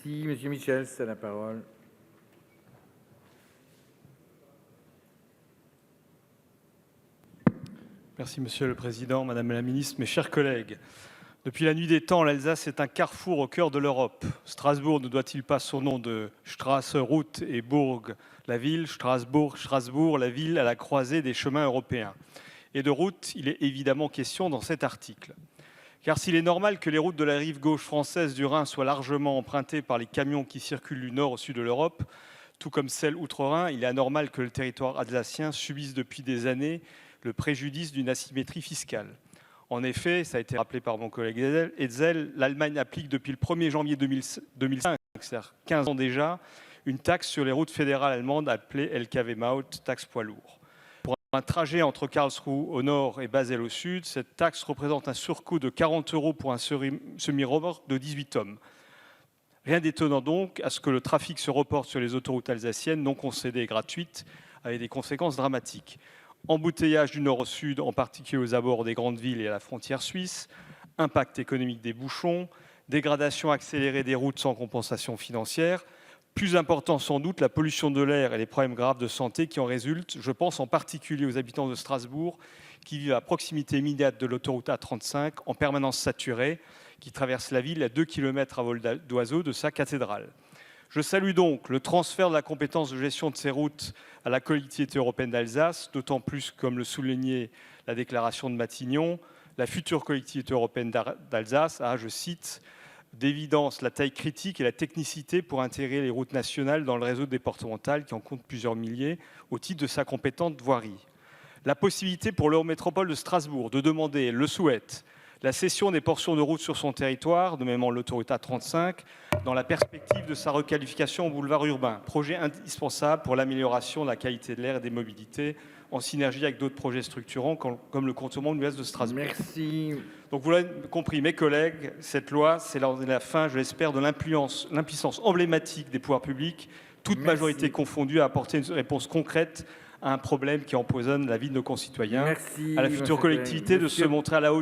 Merci. Monsieur Michel, c'est la parole. Merci Monsieur le Président, Madame la Ministre, mes chers collègues. Depuis la nuit des temps, l'Alsace est un carrefour au cœur de l'Europe. Strasbourg ne doit-il pas son nom de Strasse, route, et Bourg, la ville, Strasbourg, la ville à la croisée des chemins européens. Et de route, il est évidemment question dans cet article. Car s'il est normal que les routes de la rive gauche française du Rhin soient largement empruntées par les camions qui circulent du nord au sud de l'Europe, tout comme celle outre-Rhin, il est anormal que le territoire alsacien subisse depuis des années le préjudice d'une asymétrie fiscale. En effet, ça a été rappelé par mon collègue Hetzel, l'Allemagne applique depuis le 1er janvier 2005, c'est-à-dire 15 ans déjà, une taxe sur les routes fédérales allemandes appelée LKW-Maut, taxe poids lourd. Pour un trajet entre Karlsruhe au nord et Basel au sud, cette taxe représente un surcoût de 40 € pour un semi-remorque de 18 hommes. Rien d'étonnant donc à ce que le trafic se reporte sur les autoroutes alsaciennes non concédées et gratuites, avec des conséquences dramatiques. Embouteillage du nord au sud, en particulier aux abords des grandes villes et à la frontière suisse, impact économique des bouchons, dégradation accélérée des routes sans compensation financière, plus important sans doute la pollution de l'air et les problèmes graves de santé qui en résultent. Je pense en particulier aux habitants de Strasbourg qui vivent à proximité immédiate de l'autoroute A35 en permanence saturée, qui traverse la ville à 2 km à vol d'oiseau de sa cathédrale. Je salue donc le transfert de la compétence de gestion de ces routes à la collectivité européenne d'Alsace, d'autant plus, comme le soulignait la déclaration de Matignon, la future collectivité européenne d'Alsace a, je cite, d'évidence la taille critique et la technicité pour intégrer les routes nationales dans le réseau départemental qui en compte plusieurs milliers au titre de sa compétente voirie. La possibilité pour l'Eurométropole de Strasbourg de demander, elle le souhaite, la cession des portions de route sur son territoire, de même en l'autoroute A35, dans la perspective de sa requalification au boulevard urbain. Projet indispensable pour l'amélioration de la qualité de l'air et des mobilités, en synergie avec d'autres projets structurants, comme le contournement de l'ouest de Strasbourg. Merci. Donc vous l'avez compris, mes collègues, cette loi, c'est la fin, je l'espère, de l'impuissance emblématique des pouvoirs publics, toute majorité confondue, à apporter une réponse concrète à un problème qui empoisonne la vie de nos concitoyens. Merci, à la future collectivité de se montrer à la hauteur